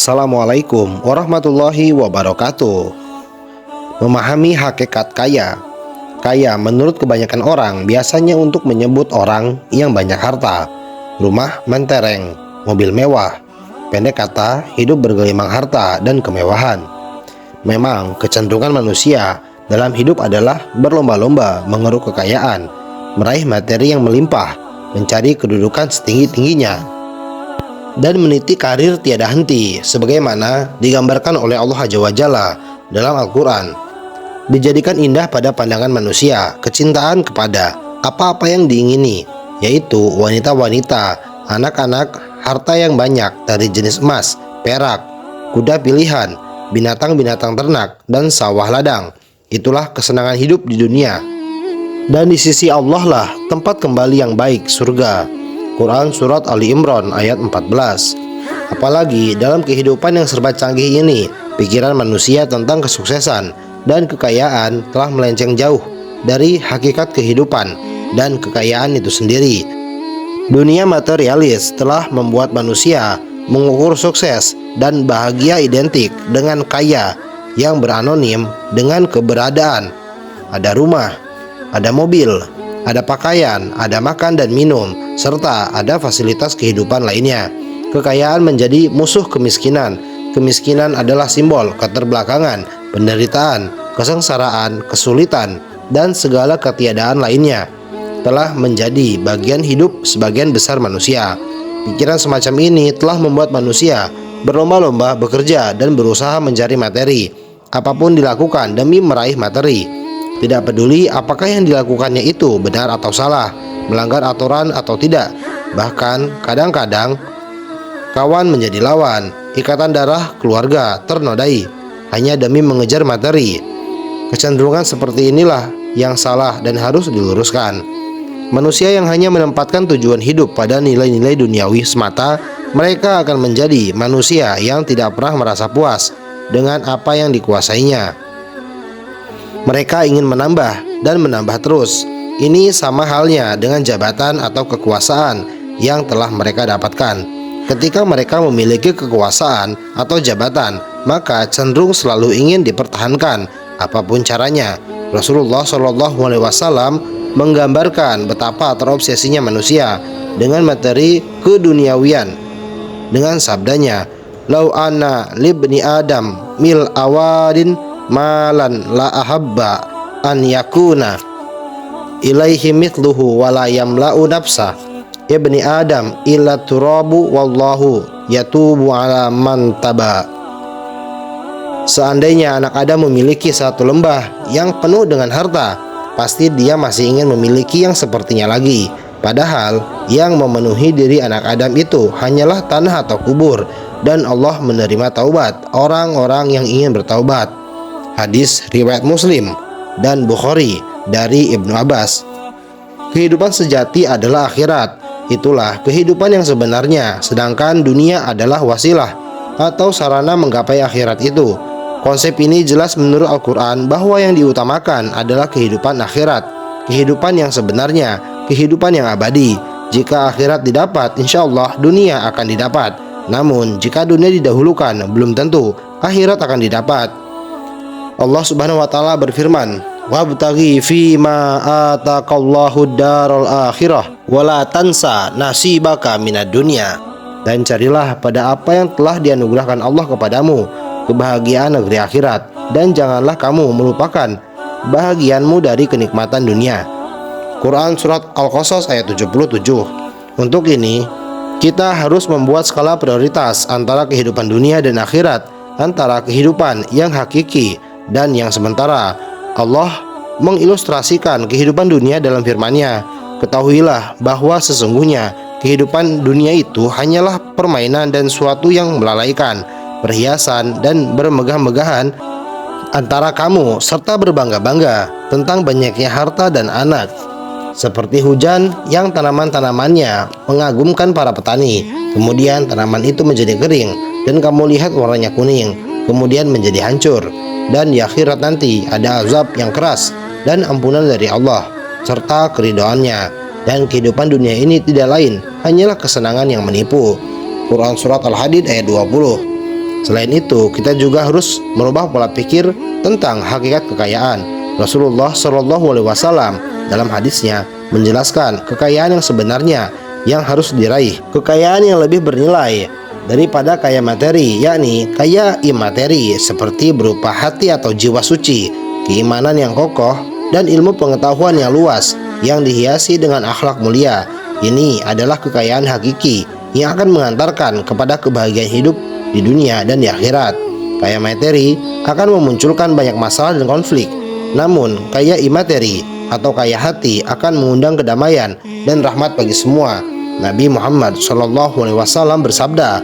Assalamualaikum warahmatullahi wabarakatuh. Memahami hakikat kaya. Kaya menurut kebanyakan orang biasanya untuk menyebut orang yang banyak harta, rumah mentereng, mobil mewah. Pendek kata, hidup bergelimang harta dan kemewahan. Memang kecenderungan manusia dalam hidup adalah berlomba-lomba mengeruk kekayaan, meraih materi yang melimpah, mencari kedudukan setinggi-tingginya, dan meniti karir tiada henti, sebagaimana digambarkan oleh Allah Azza wa Jalla dalam Al-Quran. Dijadikan indah pada pandangan manusia kecintaan kepada apa-apa yang diingini, yaitu wanita-wanita, anak-anak, harta yang banyak dari jenis emas, perak, kuda pilihan, binatang-binatang ternak, dan sawah ladang. Itulah kesenangan hidup di dunia. Dan di sisi Allah lah tempat kembali yang baik, surga. Quran Surat Ali Imran ayat 14. Apalagi dalam kehidupan yang serba canggih ini, pikiran manusia tentang kesuksesan dan kekayaan telah melenceng jauh dari hakikat kehidupan dan kekayaan itu sendiri. Dunia materialis telah membuat manusia mengukur sukses dan bahagia identik dengan kaya yang beranonim dengan keberadaan. Ada rumah, ada mobil, ada pakaian, ada makan dan minum, serta ada fasilitas kehidupan lainnya. Kekayaan menjadi musuh kemiskinan. Kemiskinan adalah simbol keterbelakangan, penderitaan, kesengsaraan, kesulitan, dan segala ketiadaan lainnya. Telah menjadi bagian hidup sebagian besar manusia. Pikiran semacam ini telah membuat manusia berlomba-lomba bekerja dan berusaha mencari materi. Apapun dilakukan demi meraih materi. Tidak peduli apakah yang dilakukannya itu benar atau salah, melanggar aturan atau tidak. Bahkan kadang-kadang kawan menjadi lawan, ikatan darah keluarga ternodai hanya demi mengejar materi. Kecenderungan seperti inilah yang salah dan harus diluruskan. Manusia yang hanya menempatkan tujuan hidup pada nilai-nilai duniawi semata, mereka akan menjadi manusia yang tidak pernah merasa puas dengan apa yang dikuasainya. Mereka ingin menambah dan menambah terus. Ini sama halnya dengan jabatan atau kekuasaan yang telah mereka dapatkan. Ketika mereka memiliki kekuasaan atau jabatan, maka cenderung selalu ingin dipertahankan apapun caranya. Rasulullah SAW menggambarkan betapa terobsesinya manusia dengan materi keduniawian dengan sabdanya, "Lau anna libni Adam mil awadin malan la ahabba an yakuna ilaihi mithluhu wala yamla'u nafsa ibni Adam illa turabu wallahu yatubu ala man taba." Seandainya anak Adam memiliki satu lembah yang penuh dengan harta, pasti dia masih ingin memiliki yang sepertinya lagi. Padahal yang memenuhi diri anak Adam itu hanyalah tanah atau kubur, dan Allah menerima taubat orang-orang yang ingin bertaubat. Hadis riwayat Muslim dan Bukhari dari Ibnu Abbas. Kehidupan sejati adalah akhirat. Itulah kehidupan yang sebenarnya, sedangkan dunia adalah wasilah atau sarana menggapai akhirat itu. Konsep ini jelas menurut Al-Quran bahwa yang diutamakan adalah kehidupan akhirat, kehidupan yang sebenarnya, kehidupan yang abadi. Jika akhirat didapat, insya Allah dunia akan didapat. Namun jika dunia didahulukan, belum tentu akhirat akan didapat. Allah Subhanahu wa taala berfirman, "Wabtaghi fi ma ataqallahu daral akhirah wa la tansa nasibaka minad dunya." Dan carilah pada apa yang telah dianugerahkan Allah kepadamu, kebahagiaan negeri akhirat, dan janganlah kamu melupakan bahagianmu dari kenikmatan dunia. Quran Surat Al-Qasas ayat 77. Untuk ini, kita harus membuat skala prioritas antara kehidupan dunia dan akhirat, antara kehidupan yang hakiki dan yang sementara. Allah mengilustrasikan kehidupan dunia dalam firman-Nya, "Ketahuilah bahwa sesungguhnya kehidupan dunia itu hanyalah permainan dan suatu yang melalaikan, perhiasan dan bermegah-megahan antara kamu, serta berbangga-bangga tentang banyaknya harta dan anak. Seperti hujan yang tanaman-tanamannya mengagumkan para petani, kemudian tanaman itu menjadi kering dan kamu lihat warnanya kuning, kemudian menjadi hancur. Dan di akhirat nanti ada azab yang keras dan ampunan dari Allah serta keridhoannya. Dan kehidupan dunia ini tidak lain hanyalah kesenangan yang menipu." Quran Surat Al-Hadid ayat 20. Selain itu, kita juga harus merubah pola pikir tentang hakikat kekayaan. Rasulullah Shallallahu Alaihi Wasallam dalam hadisnya menjelaskan kekayaan yang sebenarnya yang harus diraih, kekayaan yang lebih bernilai daripada kaya materi, yakni kaya imateri seperti berupa hati atau jiwa suci, keimanan yang kokoh, dan ilmu pengetahuan yang luas yang dihiasi dengan akhlak mulia. Ini adalah kekayaan hakiki yang akan mengantarkan kepada kebahagiaan hidup di dunia dan di akhirat. Kaya materi akan memunculkan banyak masalah dan konflik, namun kaya imateri atau kaya hati akan mengundang kedamaian dan rahmat bagi semua. Nabi Muhammad SAW bersabda,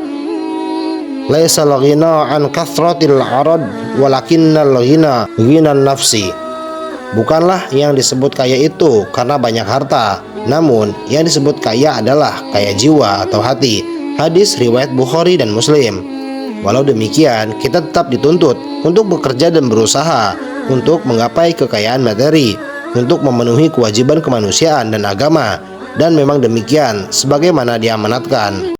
"Laisal ghina an kathratil arad, walakinnal ghina ghinan nafsi." Bukanlah yang disebut kaya itu karena banyak harta, namun yang disebut kaya adalah kaya jiwa atau hati. Hadis riwayat Bukhari dan Muslim. Walau demikian, kita tetap dituntut untuk bekerja dan berusaha untuk menggapai kekayaan materi, untuk memenuhi kewajiban kemanusiaan dan agama, dan memang demikian sebagaimana diamanatkan.